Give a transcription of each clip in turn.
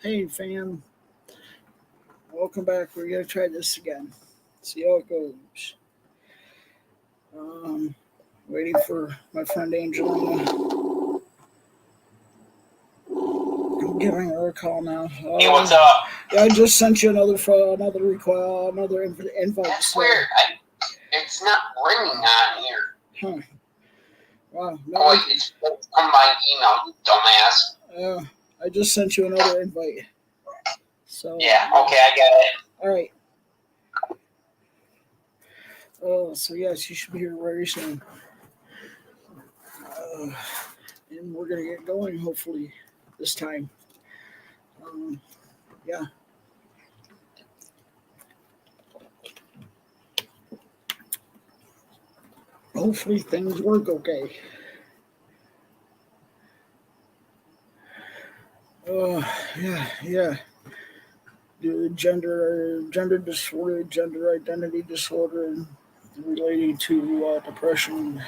Hey fam, welcome back. We're gonna try this again. See how it goes. Um, Waiting for my friend Angelina. I'm giving her a call now. Hey, what's up? Yeah, I just sent you another request, another invite. That's weird. It's not ringing on here. Huh? Wow. No, Oh, wait, it's from my email, you dumbass. I just sent you another invite. So yeah, okay, I got it. All right. So yes, you should be here very soon. And we're gonna get going hopefully this time. Yeah. Hopefully things work okay. Uh, yeah. Gender disorder, gender identity disorder, relating to depression.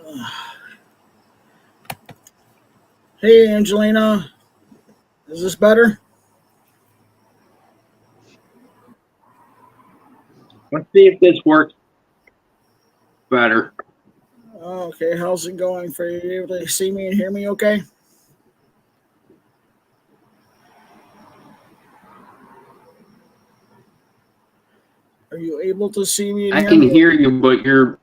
Uh, hey, Angelina, is this better? Let's see if this works better. Okay, how's it going for you? You able to see me and hear me okay? Are you able to see me and I hear can me? hear you, but you're.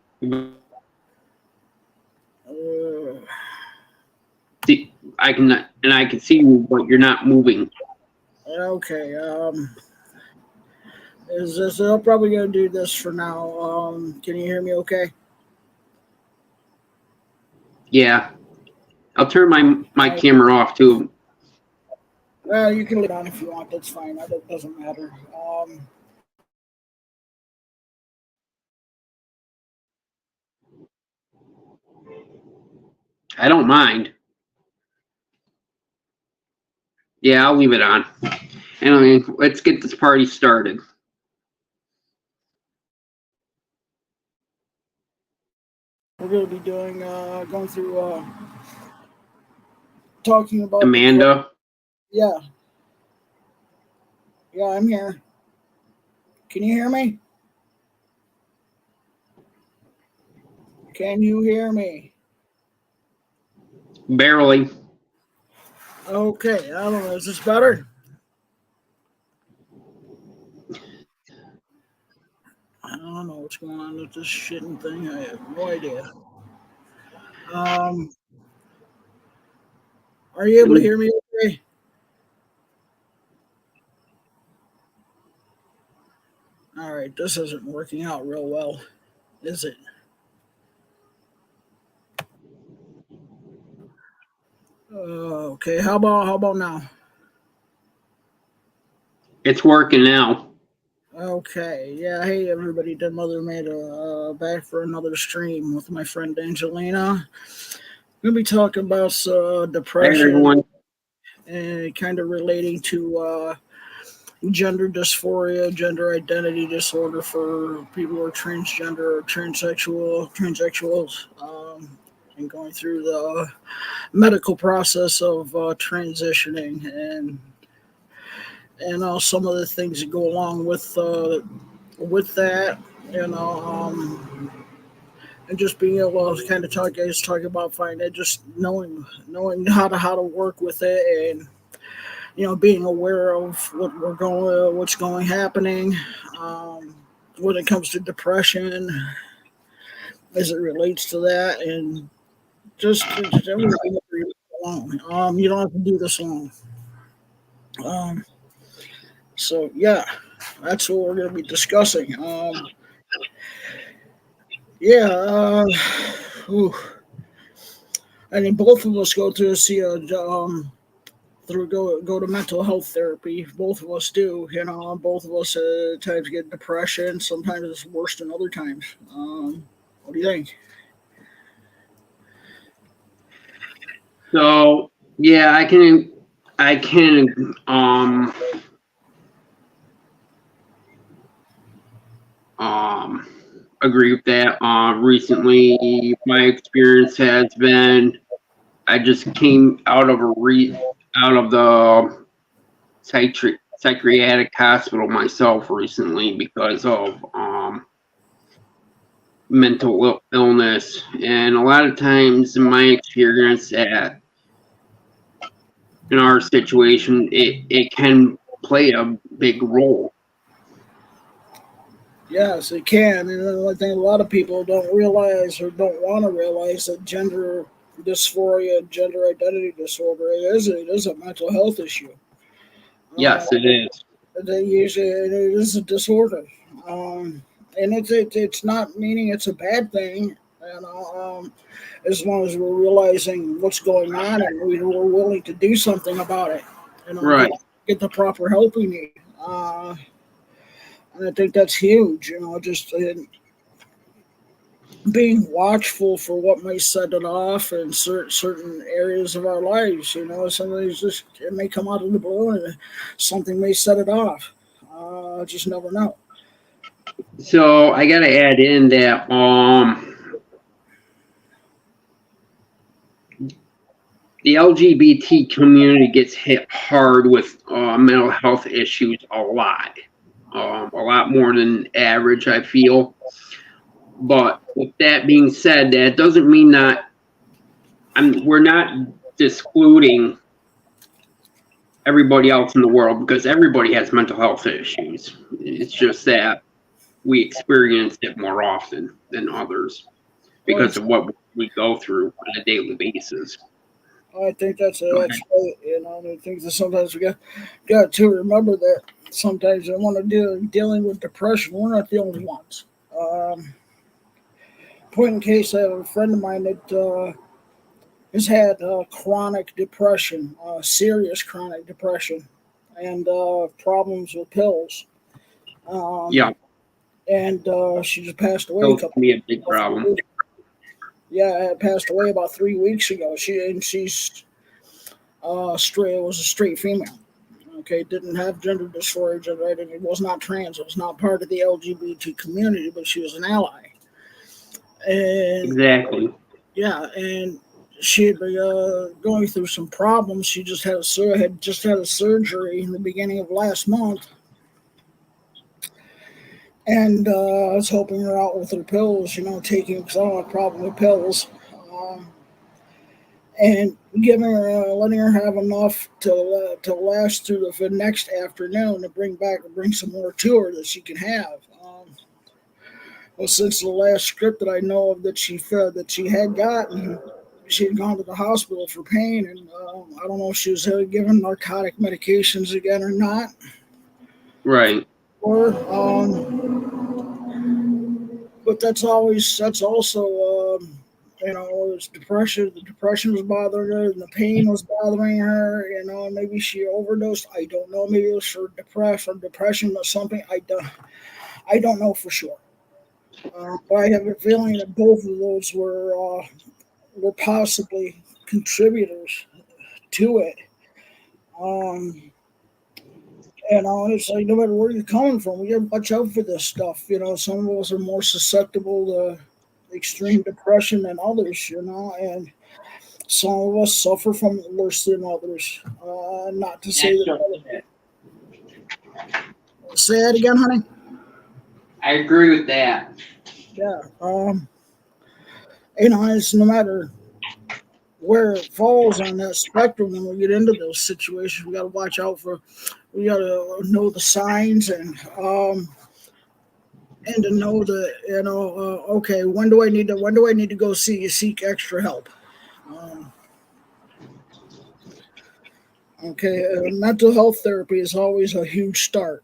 See, I can see you, but you're not moving. Okay. Is this? I'm probably gonna do this for now. Can you hear me okay? Yeah, I'll turn my Right. camera off too. Well, you can leave it on if you want. That's fine. That doesn't matter. I don't mind. Yeah, I'll leave it on. Anyway, let's get this party started. We're gonna be doing going through talking about Amanda, yeah, I'm here. Can you hear me? Can you hear me? barely. Okay, I don't know. Is this better? I don't know what's going on with this shitting thing. I have no idea. Um, are you able to hear me okay? All right, this isn't working out real well, is it? Okay, how about now? It's working now. Okay, yeah. Hey everybody, Dead Mother made a back for another stream with my friend Angelina. We're gonna be talking about Hi, depression everyone. and kind of relating to gender dysphoria, gender identity disorder for people who are transgender or transsexuals, and going through the medical process of transitioning and some of the things that go along with that, you know, and just being able to kind of talk about finding it, just knowing how to work with it, and being aware of what's going happening, um, when it comes to depression as it relates to that, and just everything that goes along. You don't have to do this alone. Um, so yeah, that's what we're going to be discussing. Yeah. Ooh. I mean, both of us go to see a go to mental health therapy. Both of us do. Both of us at times get depression. Sometimes it's worse than other times. What do you think? So yeah, I can um agree with that. Recently, my experience has been I just came out of out of the psychiatric hospital myself recently because of mental illness, and a lot of times in my experience that in our situation it can play a big role. Yes, it can. And I think a lot of people don't realize or don't want to realize that gender dysphoria, gender identity disorder, it is a mental health issue. Uh, Yes, it is. they usually it is a disorder, um, and it's not meaning it's a bad thing. As long as we're realizing what's going on and we're willing to do something about it, Right. get the proper help we need. And I think that's huge. Just being watchful for what may set it off in certain areas of our lives. Somebody's just it may come out of the blue and something may set it off. Just never know. So I got to add in that the LGBT community gets hit hard with mental health issues a lot more than average, I feel. But with that being said, that doesn't mean that we're not excluding everybody else in the world, because everybody has mental health issues. It's just that we experience it more often than others because of what we go through on a daily basis. I think that's right. I think that sometimes we got to remember that sometimes when we're dealing with depression, we're not the only ones. Point in case, I have a friend of mine that has had chronic depression, serious chronic depression, and problems with pills. Yeah, And she just passed away. those can be a big problem. Yeah, passed away about 3 weeks ago. She's straight. Was a straight female. Okay, didn't have gender dysphoria, gender identity. It was not trans. It was not part of the LGBT community, but she was an ally. And Exactly. yeah, and she had been going through some problems. She just had a surgery in the beginning of last month, and I was helping her out with her pills. Taking because I don't have a problem with pills. Um, and letting her have enough to last through the next afternoon to bring some more to her that she can have. Well, since the last script that I know of that she had gotten, she had gone to the hospital for pain, and I don't know if she was given narcotic medications again or not. Right. Or, but that's also it's depression. The depression was bothering her, and the pain was bothering her. Maybe she overdosed. I don't know. Maybe it was for depression or something. I don't know for sure. But I have a feeling that both of those were possibly contributors to it. Um, it's like no matter where you're coming from, we got to watch out for this stuff. Some of us are more susceptible to extreme depression than others. And some of us suffer from it worse than others. Not to say that. Say that again, honey. I agree with that. Yeah. It's no matter where it falls on that spectrum when we get into those situations, we got to watch out for. We got to know the signs and to know that okay, when do I need to go seek extra help? Um, okay, mental health therapy is always a huge start.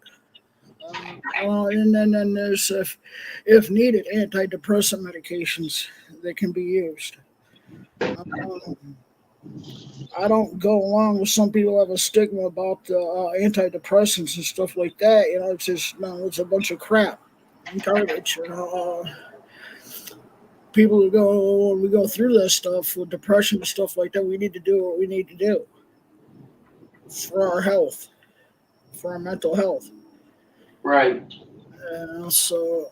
And then there's if needed antidepressant medications that can be used. Um, I don't go along with some people have a stigma about antidepressants and stuff like that. It's just no, it's a bunch of crap and garbage. People who go when we go through this stuff with depression and stuff like that, we need to do what we need to do for our health, for our mental health. Right. So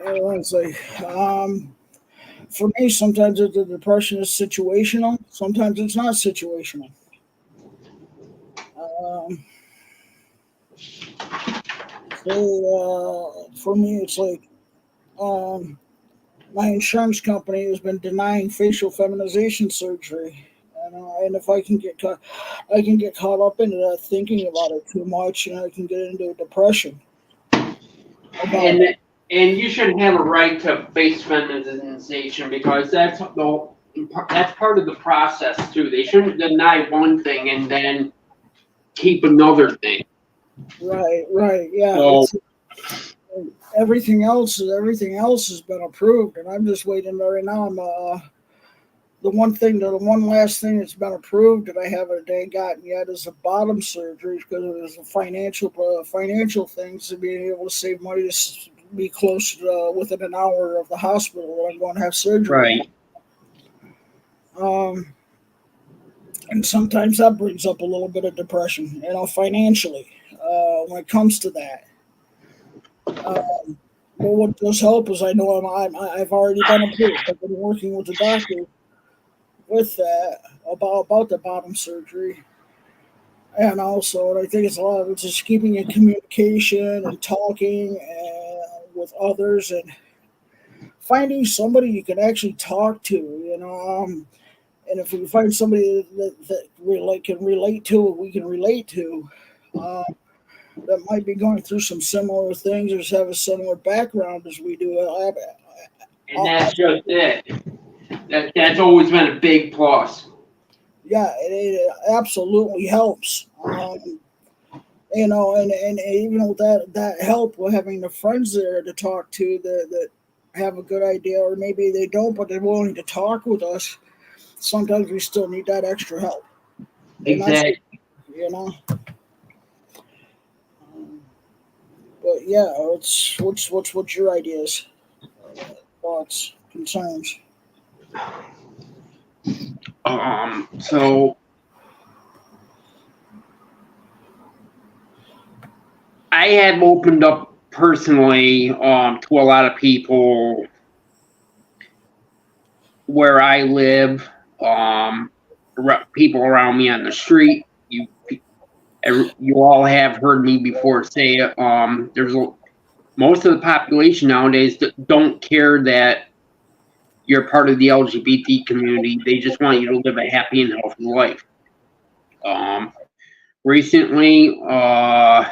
I want to say, for me, sometimes the depression is situational. Sometimes it's not situational. Um, so for me, it's like um, my insurance company has been denying facial feminization surgery. And if I can get caught up into that thinking about it too much, and I can get into a depression about And and you shouldn't have a right to face feminization because that's part of the process too. They shouldn't deny one thing and then keep another thing. right, yeah. So It's everything else has been approved, and I'm just waiting right now. I'm the one last thing that's been approved that I haven't gotten yet is a bottom surgery because it was a financial things to being able to save money to be close to, within an hour of the hospital where I'm going to have surgery. right, Um, and sometimes that brings up a little bit of depression, financially, when it comes to that. Um, but what does help is I know I've already been approved. I've been working with the doctor with that about the bottom surgery, and also, and I think it's a lot of it's just keeping in communication and talking with others and finding somebody you can actually talk to. And if we find somebody can relate to what we can relate to, uh, that might be going through some similar things or just have a similar background as we do. and that's just it. That's always been a big plus. Yeah, it absolutely helps. And even with that help with having the friends there to talk to that have a good idea, or maybe they don't, but they're willing to talk with us. Sometimes we still need that extra help, and that's Exactly. you know. Um, but yeah, what's your ideas, thoughts, concerns? So I have opened up personally to a lot of people where I live, people around me on the street. You all have heard me before say most of the population nowadays that don't care that you're part of the LGBT community. They just want you to live a happy and healthy life. Um, Recently, well,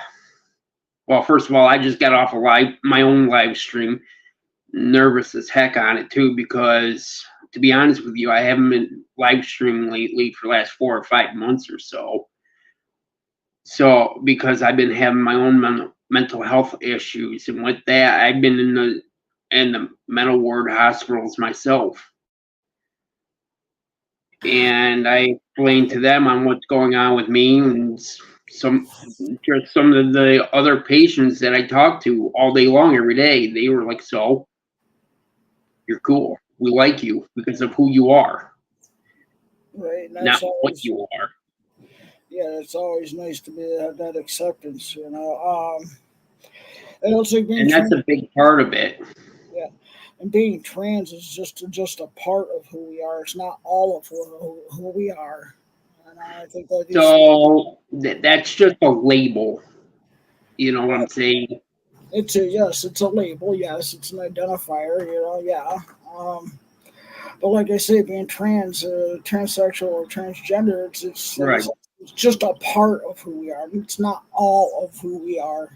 first of all, I just got off my own live stream. Nervous as heck on it too because, to be honest with you, I haven't been live streaming lately for the last 4 or 5 months or so. So because I've been having my own mental health issues, and with that, I've been in the mental ward hospitals myself, and I explained to them on what's going on with me and some some of the other patients that I talked to all day long every day. They were like, "So you're cool. We like you because of who you are, Right, and not that's what always you are." yeah, it's always nice to have that acceptance. And it's like being And that's trans. a big part of it. Yeah, and being trans is just a part of who we are. It's not all of who we are. And I think like you said, So that's just a label. You know what I'm saying? it's a label. Yes, it's an identifier. Yeah. Um, but like I say, being transsexual or transgender, it's like I Right. said, it's just a part of who we are. It's not all of who we are.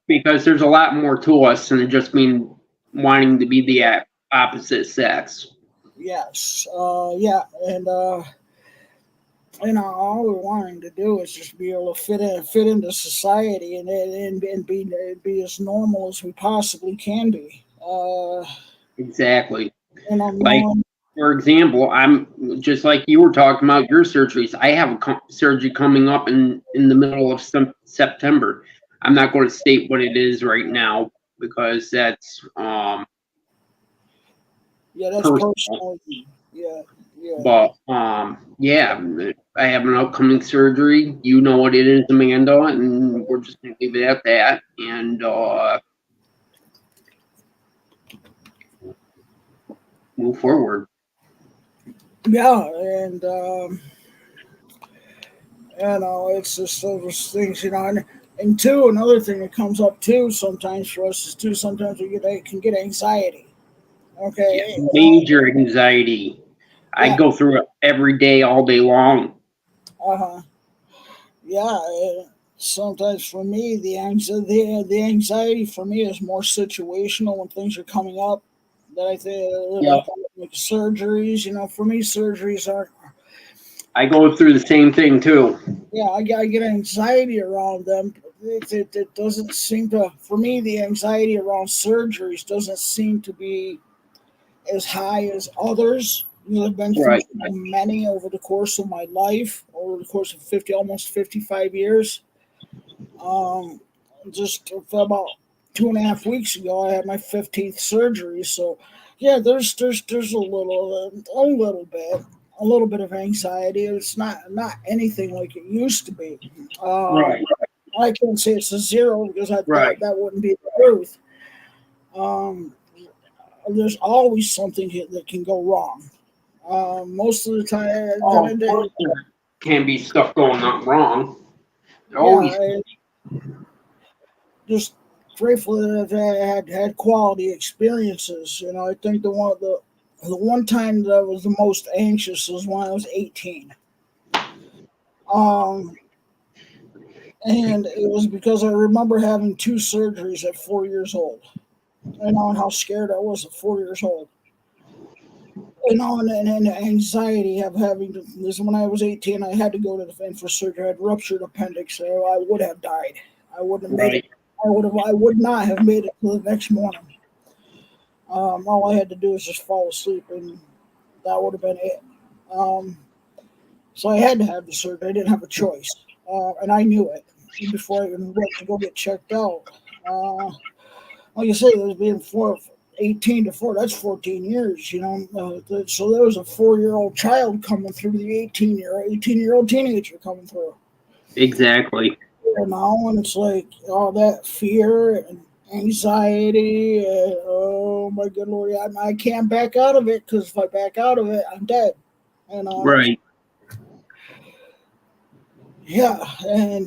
Because there's a lot more to us than just being wanting to be the opposite sex. Yes. Yeah. And all we're wanting to do is just be able to fit into society, and be as normal as we possibly can be. Exactly. Like, Knowing, for example, I'm just like you were talking about your surgeries. I have a surgery coming up in the middle of September. I'm not going to state what it is right now because that's yeah, that's personal. personal. Yeah, yeah, But yeah, I have an upcoming surgery. You know what it is, Amanda, and we're just gonna leave it at that. And move forward. yeah, It's just those things, and two, another thing that comes up too sometimes for us is too sometimes can get anxiety. Yeah, Okay, major anxiety. I yeah, go through it every day, all day long. uh huh, yeah. Sometimes for me, the anxiety for me is more situational when things are coming up. That I think Yeah, like surgeries. For me, surgeries aren't. I go through the same thing too. Yeah, I get anxiety around them. It doesn't seem to, for me, the anxiety around surgeries doesn't seem to be as high as others. I've been through Right, so many over the course of my life, over the course of 50, almost 55 years. Um, just about 2.5 weeks ago, I had my 15th surgery. So, yeah, there's a little bit of anxiety. It's not anything like it used to be. right, I can't say it's a zero because right. that wouldn't be the truth. Um, there's always something that can go wrong. Most of the time, Oh, of course there can be stuff going on wrong. yeah, Always. just grateful that I've had quality experiences. I think the one time that I was the most anxious was when I was 18. Um, and it was because I remember having two surgeries at 4 years old. And how scared I was at 4 years old. And the anxiety of having to, this when I was 18, I had to go to the vet for surgery. I had ruptured appendix, so I would have died. I wouldn't have made it. Right, I would not have made it till the next morning. All I had to do was just fall asleep, and that would have been it. Um, so I had to have the surgery. I didn't have a choice, and I knew it before I even went to go get checked out. Uh, like I say, there's been 18 to 4, that's 14 years, so there was a 4-year-old child coming through, the 18-year-old teenager coming through. exactly. And it's like all that fear and anxiety, and oh my good lord, I can't back out of it, because if I back out of it, I'm dead. It's, Right. yeah, and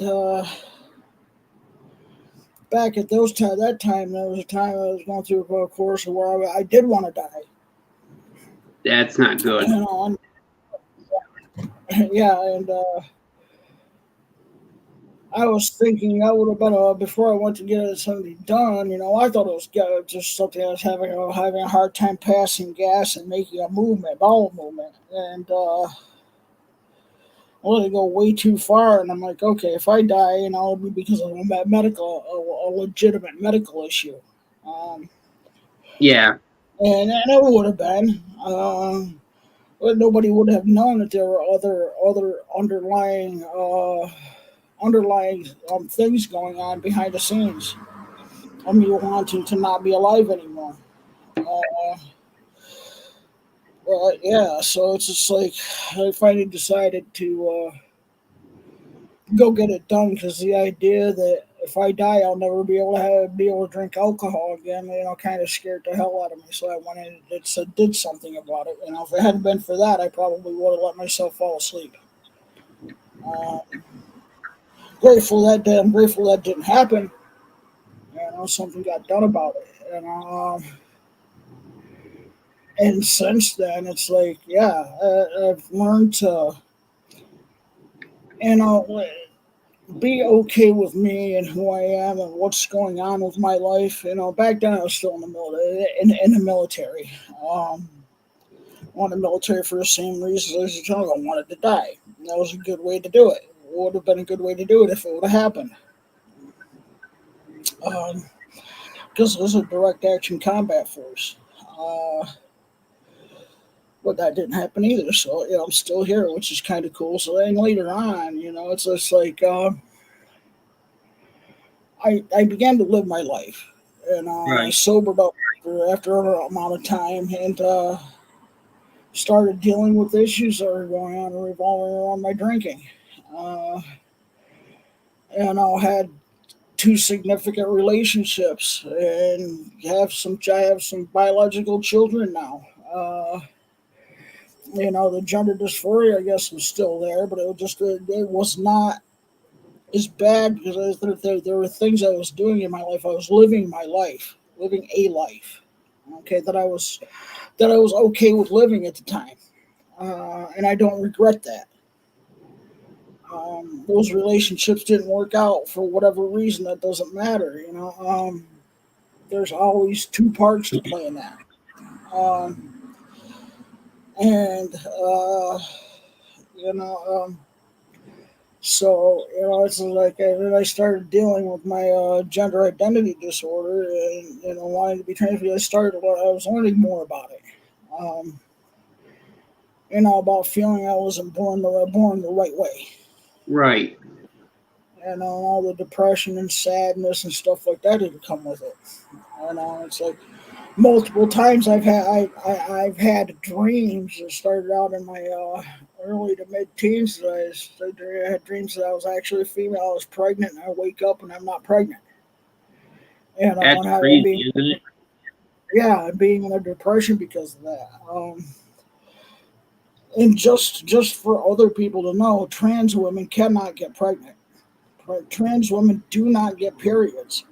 back at that time, there was a time I was going through a course where I did want to die. That's not good. Yeah, and I was thinking that would have been before I went to get something done. I thought it was just something I was having a hard time passing gas and making a bowel movement, and I let it go way too far. And I'm like, okay, if I die, it'll be because of a legitimate medical issue. Um, Yeah, and it would have been. But nobody would have known that there were other underlying things going on behind the scenes. You wanting to not be alive anymore. Uh, but yeah, so it's just like I finally decided to go get it done, because the idea that if I die, I'll never be able to drink alcohol again, kind of scared the hell out of me. So I went in and did something about it. If it hadn't been for that, I probably would have let myself fall asleep. Uh, I'm grateful that didn't happen. Something got done about it. And since then, it's like, yeah, I've learned to, you know, be okay with me and who I am and what's going on with my life. Back then I was still in the military. In the military, I wanted the military for the same reasons as I wanted to die. That was a good way to do it. It would have been a good way to do it if it would have happened. Because it was a direct action combat force. Uh, but that didn't happen either. So I'm still here, which is kind of cool. So then later on, it's just like I began to live my life, and I right. sobered up after an amount of time, and started dealing with issues that were going on revolving around my drinking. Uh, had two significant relationships, and I have some biological children now. The gender dysphoria, I guess, was still there, but it was not as bad because there were things I was doing in my life. I was living my life, living a life, okay, that I was okay with living at the time, and I don't regret that. Those relationships didn't work out for whatever reason. That doesn't matter. There's always two parts to play in that. Um, and you know, so it's like then I started dealing with my gender identity disorder, and wanting to be trans. I was learning more about it. Um, about feeling I wasn't born the right way. Right. All the depression and sadness and stuff like that had come with it. It's like multiple times I've had dreams that started out in my early to mid teens. I had dreams that I was actually a female. I was pregnant, and I wake up and I'm not pregnant. That's And how crazy, isn't it? I'm being in a depression because of that. And just for other people to know, trans women cannot get pregnant. Trans women do not get periods.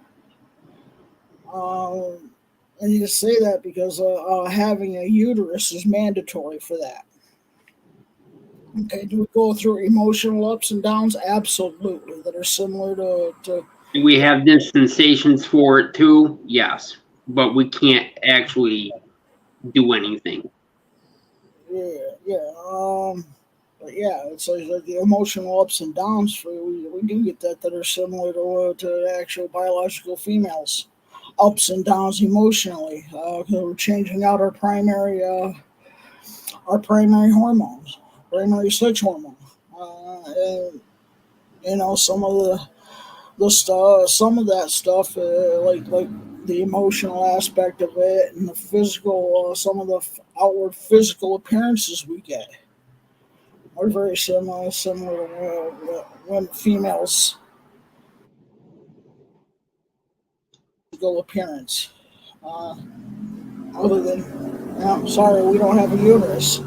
And you say that because having a uterus is mandatory for that. Okay, do we go through emotional ups and downs? Absolutely, that are similar to Do we have dispensations for it too? Yes, but we can't actually do anything. yeah. But yeah, it's like the emotional ups and downs for we do get that are similar to actual biological females. Ups and downs emotionally. We're changing out our primary hormones, primary sex hormone. And some of the stuff, some of that stuff, like the emotional aspect of it, and the physical, some of the outward physical appearances we get are very similar to when females' physical appearance. Uh, Other than, sorry, we don't have a uterus.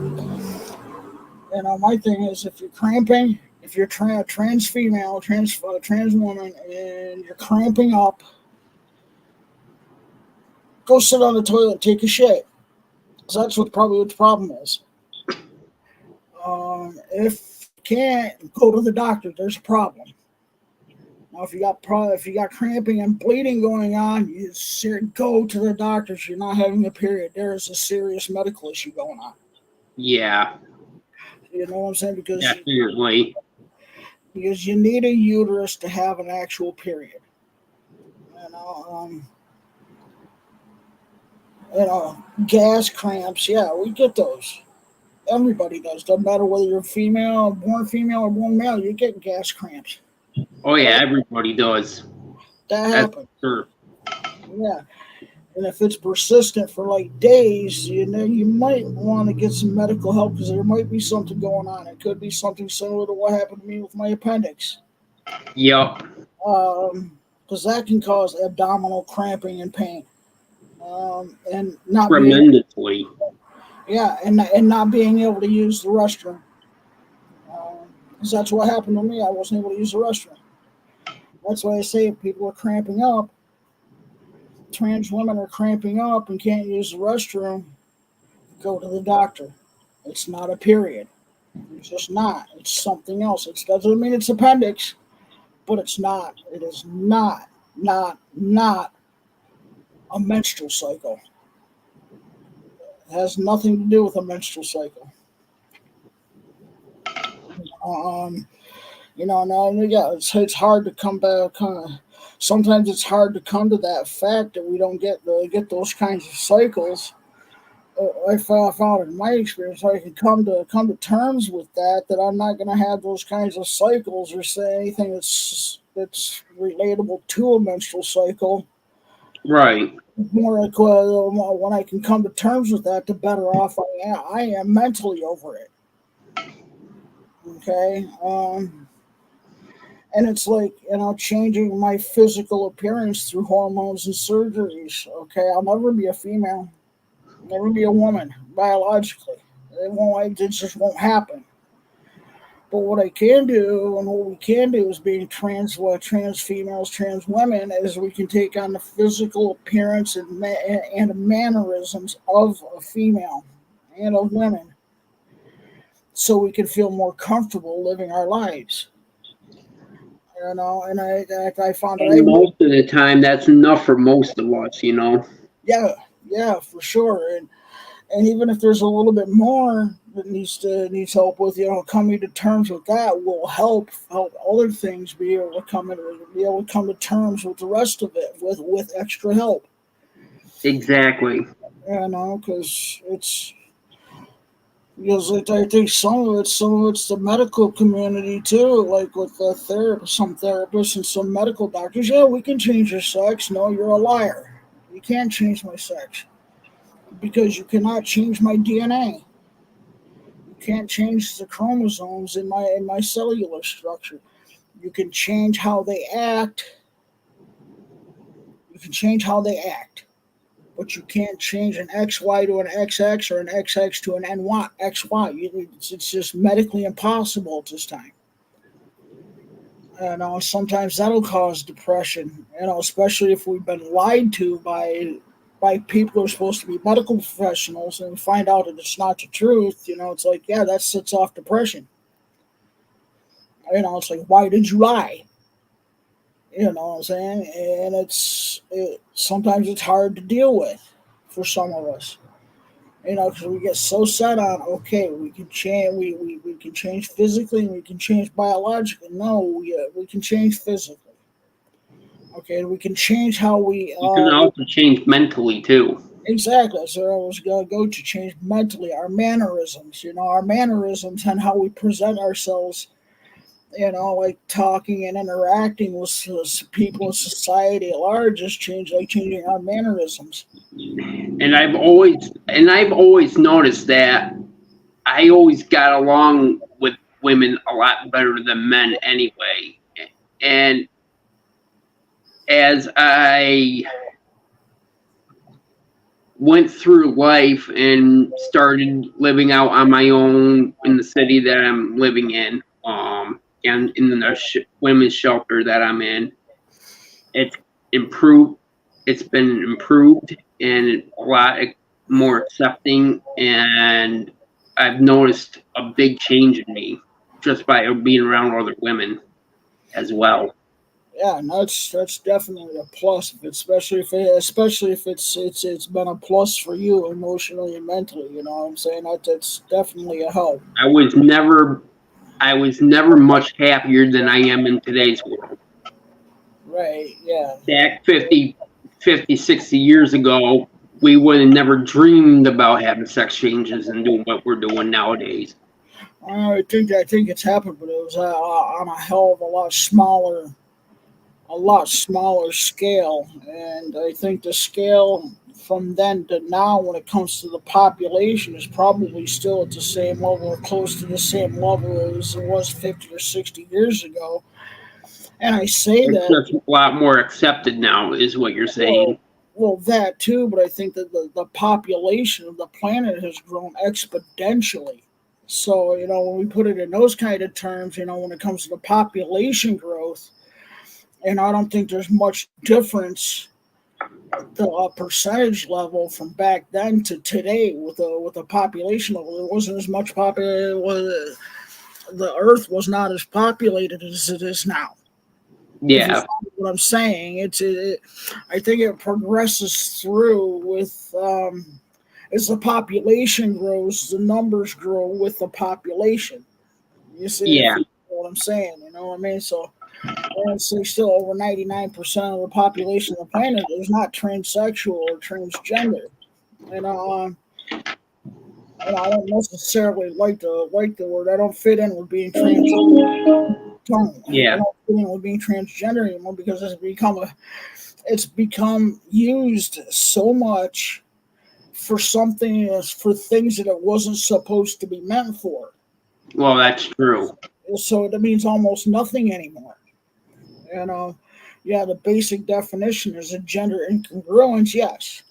My thing is, if you're cramping, if you're trans female, trans woman, and you're cramping up, go sit on the toilet and take a shit. So that's probably what the problem is. If you can't, go to the doctor. There's a problem. Now, if you got cramping and bleeding going on, you go to the doctor. If you're not having a period, there is a serious medical issue going on. Yeah. You know what I'm saying? Definitely. Because you need a uterus to have an actual period. You know, gas cramps. Yeah, we get those. Everybody does. Doesn't matter whether you're born female or born male. You get gas cramps. Oh yeah, everybody does. That happens. Sure. Yeah. And if it's persistent for like days, you might want to get some medical help because there might be something going on. It could be something similar to what happened to me with my appendix. Yep. Because that can cause abdominal cramping and pain. And not tremendously. And not being able to use the restroom. Because that's what happened to me. I wasn't able to use the restroom. That's why I say if people are cramping up, trans women are cramping up and can't use the restroom, go to the doctor. It's not a period. It's just not. It's something else. It doesn't mean it's appendix, but it's not. It is not a menstrual cycle. It has nothing to do with a menstrual cycle. It's hard to come back. Sometimes it's hard to come to that fact that we don't get those kinds of cycles. I found in my experience, I can come to terms with that I'm not going to have those kinds of cycles or say anything that's relatable to a menstrual cycle. Right. More like when I can come to terms with that, the better off I am mentally over it. Okay. And it's like, changing my physical appearance through hormones and surgeries. Okay, I'll never be a female, never be a woman biologically. It just won't happen. But what I can do, and what we can do, is being trans females, trans women, is we can take on the physical appearance and mannerisms of a female and of women, so we can feel more comfortable living our lives. And I found that And most of the time, that's enough for most of us, yeah, for sure. And even if there's a little bit more that needs help with, coming to terms with that will help other things be able to come to terms with the rest of it with extra help. Exactly. Because I think some of it's the medical community too, like with some therapists and some medical doctors. Yeah, we can change your sex. No, you're a liar. You can't change my sex because you cannot change my DNA. You can't change the chromosomes in my cellular structure. You can change how they act. You can change how they act, but you can't change an XY to an XX or an XX to an XY. It's just medically impossible at this time. Sometimes that'll cause depression. Especially if we've been lied to by people who are supposed to be medical professionals, and we find out that it's not the truth. It's like, yeah, that sets off depression. It's like, why did you lie? You know what I'm saying? And sometimes it's hard to deal with for some of us. Because we get so set on, okay, we can change, we can change physically and we can change biologically. No, we can change physically. Okay, we can change how we. You can also change mentally too. Exactly. So I was going to go to change mentally our mannerisms. Our mannerisms and how we present ourselves. Like talking and interacting with people in society at large is changing our mannerisms. And I've always noticed that I always got along with women a lot better than men anyway. And as I went through life and started living out on my own in the city that I'm living in, and in the women's shelter that I'm in, it's improved. It's been improved and a lot more accepting, and I've noticed a big change in me just by being around other women as well. Yeah, and that's definitely a plus, especially if it's been a plus for you emotionally and mentally. You know what I'm saying? That's definitely a help. I was never much happier than I am in today's world. Right, yeah. Back 50, 60 years ago, we would have never dreamed about having sex changes and doing what we're doing nowadays. I think it's happened, but it was on a hell of a lot smaller scale, and I think the scale from then to now, when it comes to the population, is probably still at the same level or close to the same level as it was 50 or 60 years ago. And I say it's that just a lot more accepted now, is what you're saying. Well, that too, but I think that the population of the planet has grown exponentially. So, when we put it in those kind of terms, when it comes to the population growth, and I don't think there's much difference the percentage level from back then to today with the population level. There wasn't as much the Earth was not as populated as it is now. Yeah. What I'm saying, I think it progresses through with as the population grows, the numbers grow with the population. You see, yeah. What I'm saying, you know what I mean? So, let's say still over 99% of the population of the planet is not transsexual or transgender, and I don't necessarily like the word. I don't fit in with being transgender. Yeah. I don't fit in with being transgender anymore because it's become used so much for things that it wasn't supposed to be meant for. Well, that's true. So that means almost nothing anymore. The basic definition is a gender incongruence, yes.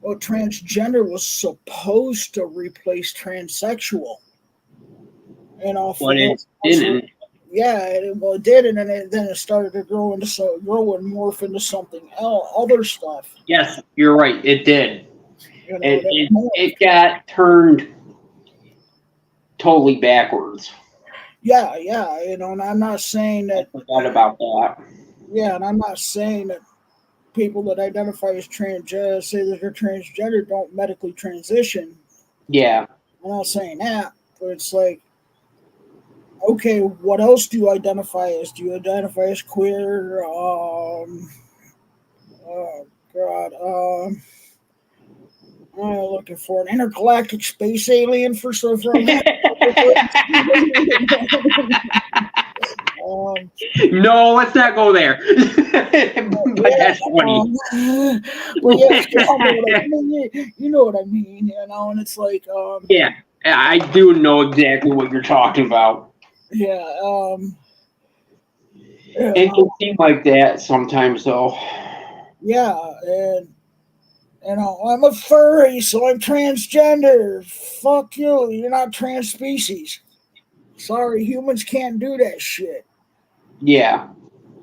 well, transgender was supposed to replace transsexual. You know, for But it those didn't. yeah, it did, and then it started to grow and morph into something else, other stuff. Yes, you're right. It did. You know, It that it, morphed. it got turned totally backwards. Yeah, and I'm not saying I that. forgot about that. Yeah, and I'm not saying that people that identify as transgender say that they're transgender don't medically transition. Yeah. I'm not saying that, but it's like, okay, what else do you identify as? Do you identify as queer? Oh God, I'm looking for an intergalactic space alien for so from. No, let's not go there. But Yeah, that's funny. but yeah, you know what I mean, and it's like, Yeah, I do know exactly what you're talking about. yeah, It can seem like that sometimes, though. yeah, and I'm a furry, so I'm transgender. Fuck you, you're not trans species. Sorry, humans can't do that shit. Yeah.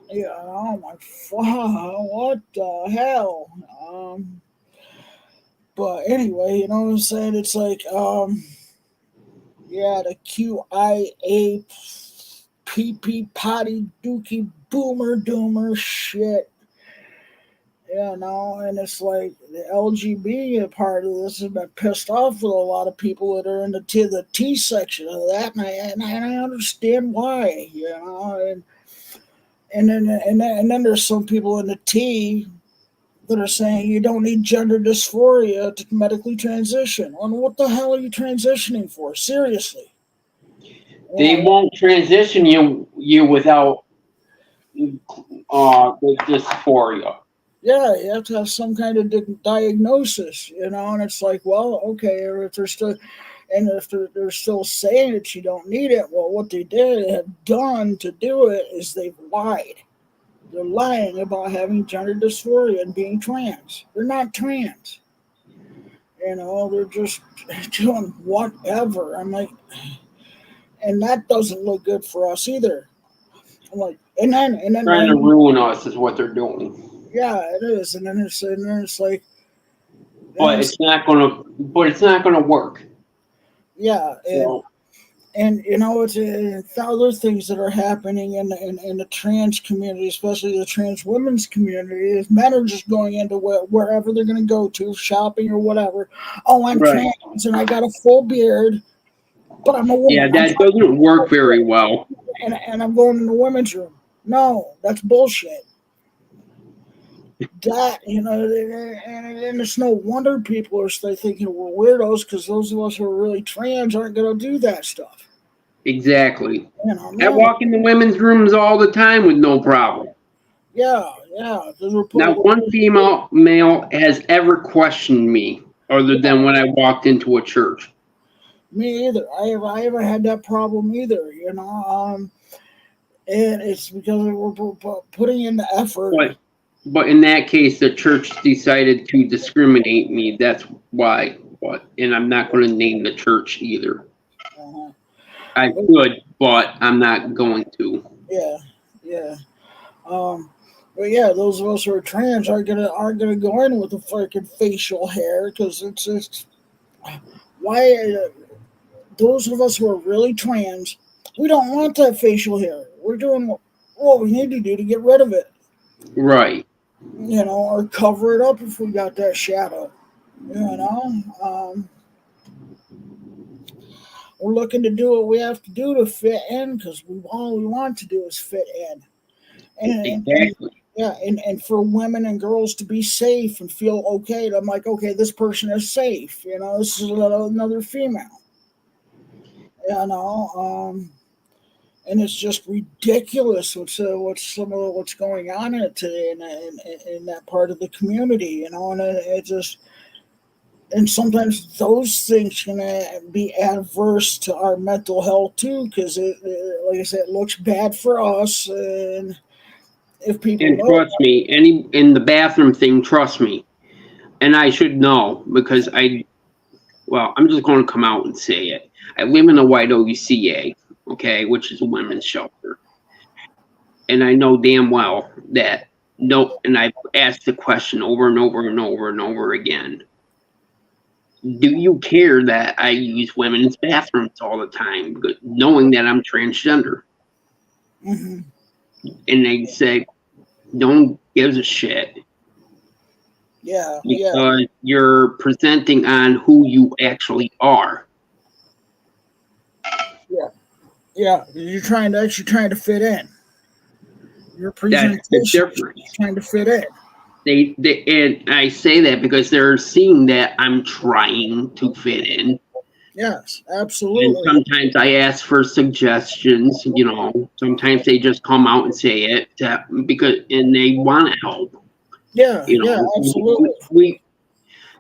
Yeah, oh my fuck, what the hell? But anyway, you know what I'm saying? It's like, yeah, the QIA PP potty dookie boomer doomer shit. And it's like the LGBT part of this has been pissed off with a lot of people that are in the T section of that, and I understand why, and then there's some people in the T that are saying you don't need gender dysphoria to medically transition. And what the hell are you transitioning for? Seriously. They won't transition you without the dysphoria. Yeah, you have to have some kind of diagnosis, and it's like, well, okay, or if they're still saying that you don't need it, well, what they have done to do it is they've lied. They're lying about having gender dysphoria and being trans. They're not trans. They're just doing whatever. I'm like, and that doesn't look good for us either. I'm like, and then Trying to ruin us is what they're doing. yeah, it is, and then it's like, But it's not gonna work. yeah, So and it's other things that are happening in the trans community, especially the trans women's community. Is men are just going into wherever they're going to go to, shopping or whatever. Oh, I'm right. trans and I got a full beard, but I'm a woman. Yeah, that doesn't work very well. And I'm going in the women's room. No, that's bullshit. That and it's no wonder people are thinking we're weirdos, because those of us who are really trans aren't going to do that stuff. Exactly. No. I walk in the women's rooms all the time with no problem. Yeah. Now, one female male has ever questioned me, other than when I walked into a church. Me either. I haven't had that problem either. And it's because we're putting in the effort. But in that case, the church decided to discriminate me. That's why. And I'm not going to name the church either. I could, but I'm not going to. Yeah. But yeah, those of us who are trans aren't gonna go in with the fucking facial hair, because it's why those of us who are really trans, we don't want that facial hair. We're doing what we need to do to get rid of it. Right. Or cover it up if we got that shadow. We're looking to do what we have to do to fit in, because all we want to do is fit in. Exactly. And for women and girls to be safe and feel okay. I'm like, okay, this person is safe. This is another female. And it's just ridiculous what's going on in it today in that part of the community. And it just. And sometimes those things can be adverse to our mental health too, because like I said, it looks bad for us. And if people trust me, in the bathroom thing, trust me, and I should know because I'm just going to come out and say it. I live in a YWCA, okay, which is a women's shelter. And I know damn well that no, and I've asked the question over and over and over and over again. Do you care that I use women's bathrooms all the time, knowing that I'm transgender? Mm-hmm. And they say, don't give a shit. Yeah, because you're presenting on who you actually are. yeah. You're trying to fit in. Your presentation That's the difference. trying to fit in. They and I say that because they're seeing that I'm trying to fit in. Yes, And absolutely. sometimes I ask for suggestions. Sometimes they just come out and say it and they want to help. Yeah, absolutely.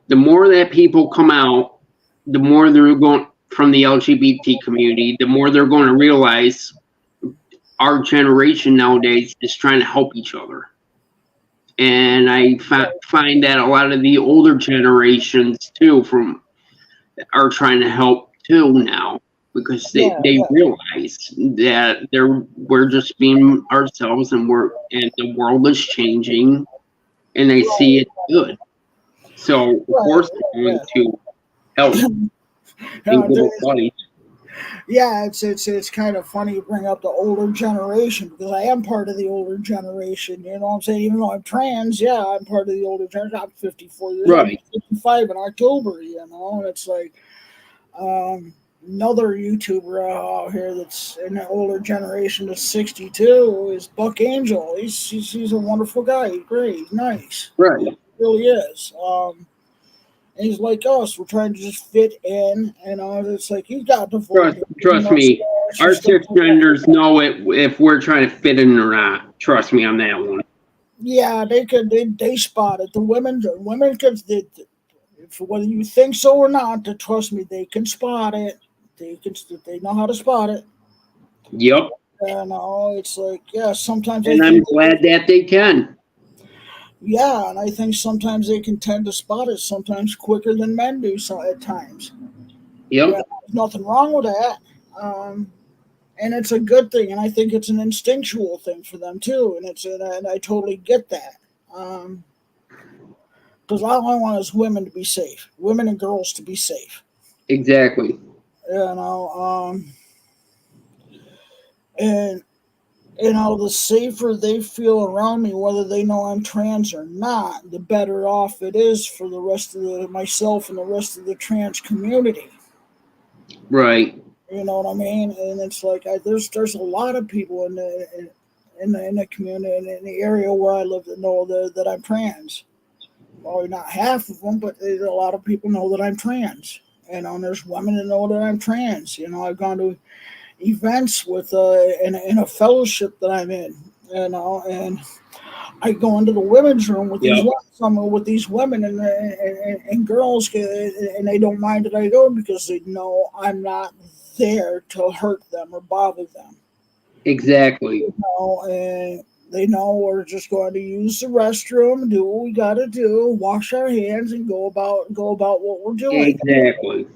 The more that people come out, the more they're going from the LGBT community, the more they're going to realize our generation nowadays is trying to help each other. And I find that a lot of the older generations too are trying to help too now because they realize that we're just being ourselves and the world is changing and they see it good. So of course they're going to help and give advice. Yeah, it's kind of funny you bring up the older generation because I am part of the older generation. You know what I'm saying? Even though I'm trans, yeah, I'm part of the older generation. I'm 54 years old. Right. I'm 55 in October, and it's like another YouTuber out here that's in the older generation that's 62 is Buck Angel. He's a wonderful guy. He's great. He's nice. Right. He really is. And he's like us. We're trying to just fit in, and it's like he's got the Trust me, our cisgenders know it if we're trying to fit in or not. Trust me on that one. Yeah, they spot it. The women can, whether you think so or not, trust me, they can spot it. They know how to spot it. Yep. And it's like sometimes. And I'm glad that they can. Yeah, and I think sometimes they can tend to spot it sometimes quicker than men do. So at times. Yep. Yeah, there's nothing wrong with that. And it's a good thing, and I think it's an instinctual thing for them too, and I totally get that. Because all I want is women to be safe, women and girls to be safe. Exactly. And the safer they feel around me, whether they know I'm trans or not, the better off it is for the rest of myself and the rest of the trans community. Right. You know what I mean? And it's like there's a lot of people in the community in the area where I live that know that I'm trans. Probably not half of them, but a lot of people know that I'm trans. And there's women that know that I'm trans. I've gone to events with in a fellowship that I'm in. And I go into the women's room with these women and girls, and they don't mind that I go because they know I'm not there to hurt them or bother them. Exactly. And they know we're just going to use the restroom, do what we got to do, wash our hands, and go about what we're doing. Exactly.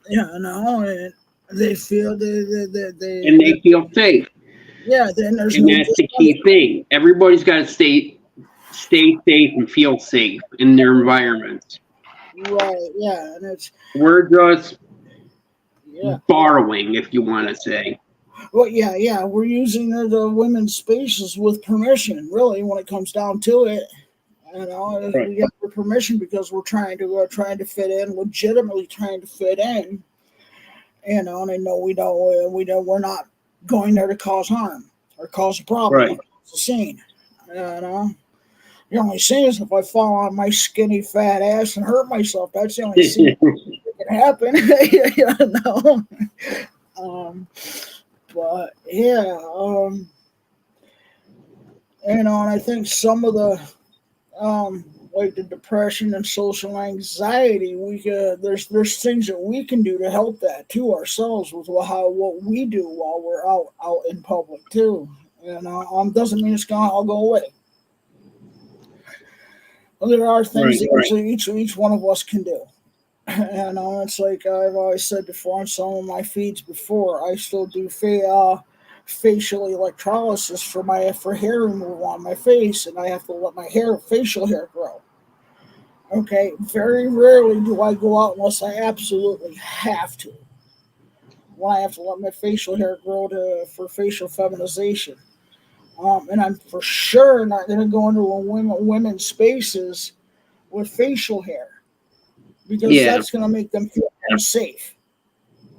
And they feel and they feel safe. Yeah, then there's and that's the key thing. Everybody's got to stay safe and feel safe in their environments. Right. Yeah, and we're just borrowing, if you want to say. Well, yeah, we're using the women's spaces with permission. Really, when it comes down to it, right. We get the permission because we're trying to fit in, legitimately trying to fit in. And I know we're not going there to cause harm or cause a problem. Right. It's a scene. The only scene is if I fall on my skinny fat ass and hurt myself. That's the only scene that can happen. But yeah, and I think some of the like the depression and social anxiety, there's things that we can do to help that too ourselves with what we do while we're out in public too. Doesn't mean it's gonna all go away. there are things Right. that each one of us can do. And it's like I've always said before on some of my feeds before, I still do facial electrolysis for hair removal on my face, and I have to let my facial hair grow. Okay, very rarely do I go out unless I absolutely have to. When I have to let my facial hair grow for facial feminization. And I'm for sure not going to go into women's spaces with facial hair because Yeah. that's going to make them feel unsafe.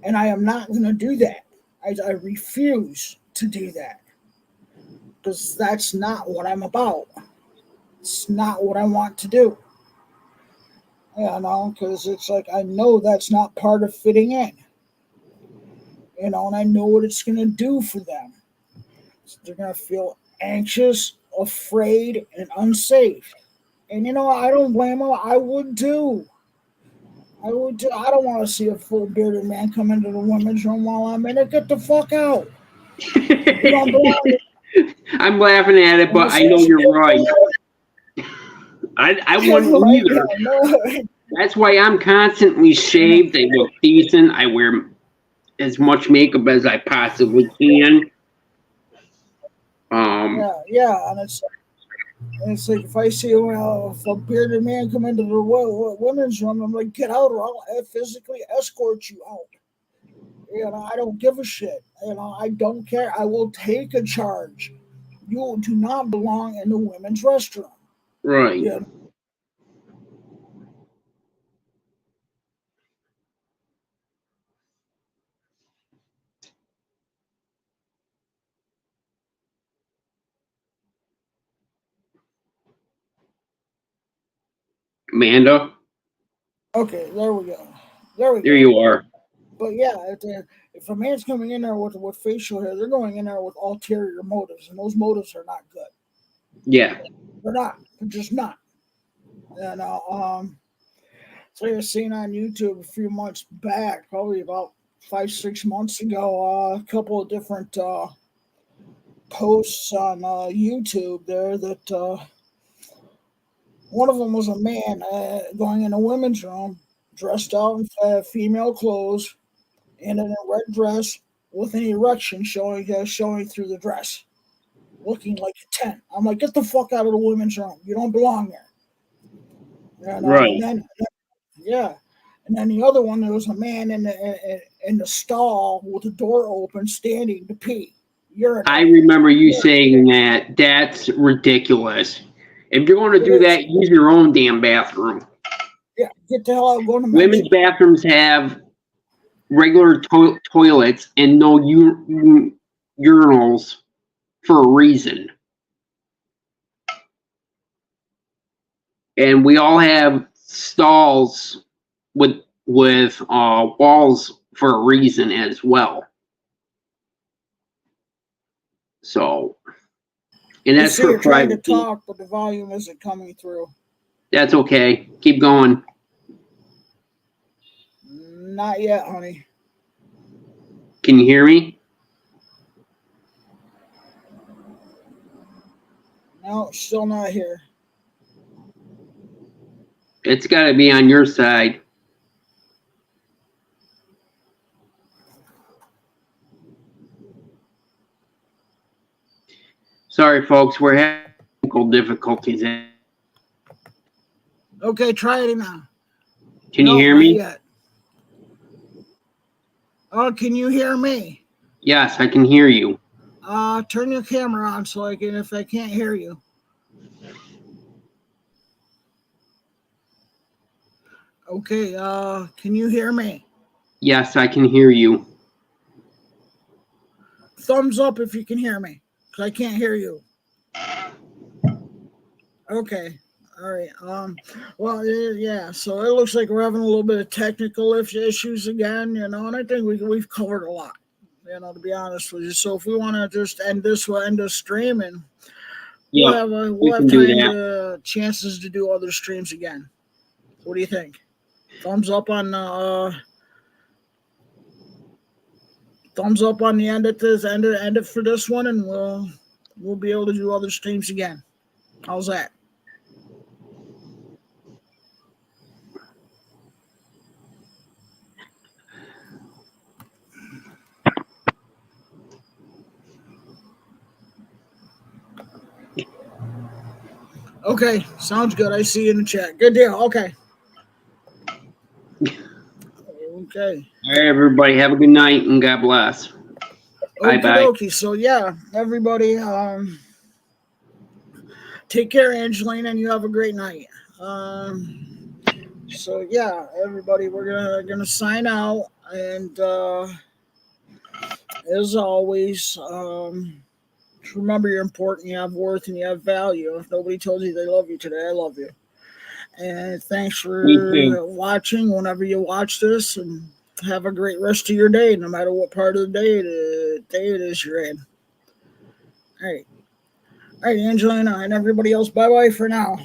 And I am not going to do that. I refuse to do that because that's not what I'm about. It's not what I want to do. Because it's like I know that's not part of fitting in. And I know what it's going to do for them. They're going to feel anxious, afraid, and unsafe. And I don't blame them. I would too. I would too. I don't want to see a full bearded man come into the women's room while I'm in it. Get the fuck out. You don't belong. I'm laughing at it, but I know you're right. I wouldn't Like, either. no. That's why I'm constantly shaved. I look decent. I wear as much makeup as I possibly can. Yeah, and it's like if I see if a bearded man come into the women's room, I'm like, get out, or I'll physically escort you out. I don't give a shit. I don't care. I will take a charge. You do not belong in the women's restroom. Right. Yeah. Amanda, Okay, there we go. There we there go. you are. But yeah, if a man's coming in there with facial hair, they're going in there with ulterior motives, and those motives are not good. Yeah. They're not. They're just not. And so I was seeing on YouTube a few months back, probably about 5-6 months ago, a couple of different posts on YouTube there that one of them was a man going in a women's room, dressed out in female clothes, and in a red dress with an erection showing through the dress, looking like a tent. I'm like, get the fuck out of the women's room. You don't belong there. Right. And then yeah, and then the other one, there was a man in the stall with the door open, standing to pee. I remember you saying that. That's ridiculous. If you're going to do that, use your own damn bathroom. Yeah, get the hell out. Go to Women's bathrooms have regular toilets and no urinals for a reason. And we all have stalls with walls for a reason as well. So, and that's for you're trying to privacy. talk, but the volume isn't coming through. That's okay. Keep going. Not yet, honey. Can you hear me? No, still not here. It's got to be on your side. Sorry, folks. We're having technical difficulties. Okay, try it now. Can you hear not me? Yet. Oh, can you hear me? Yes, I can hear you. Turn your camera on so I can, if I can't hear you. Okay, can you hear me? Yes, I can hear you. Thumbs up if you can hear me, because I can't hear you. Okay, all right. Well, yeah. So it looks like we're having a little bit of technical issues again, and I think we've covered a lot. To be honest with you. So if we want to just end this stream, and we'll have time chances to do other streams again. What do you think? Thumbs up on the end of this end it for this one, and we'll be able to do other streams again. How's that? Okay, sounds good. I see you in the chat. Good deal. Okay. Okay. All right, everybody, have a good night and God bless. Bye Okie bye. dokie. So yeah, everybody, take care, Angelina, and you have a great night. So yeah, everybody, we're gonna sign out, and as always, remember you're important, you have worth, and you have value. If nobody told you they love you today, I love you. And thanks for watching whenever you watch this, and have a great rest of your day, no matter what part of the day it is you're in. All right. All right, Angelina and everybody else, bye-bye for now.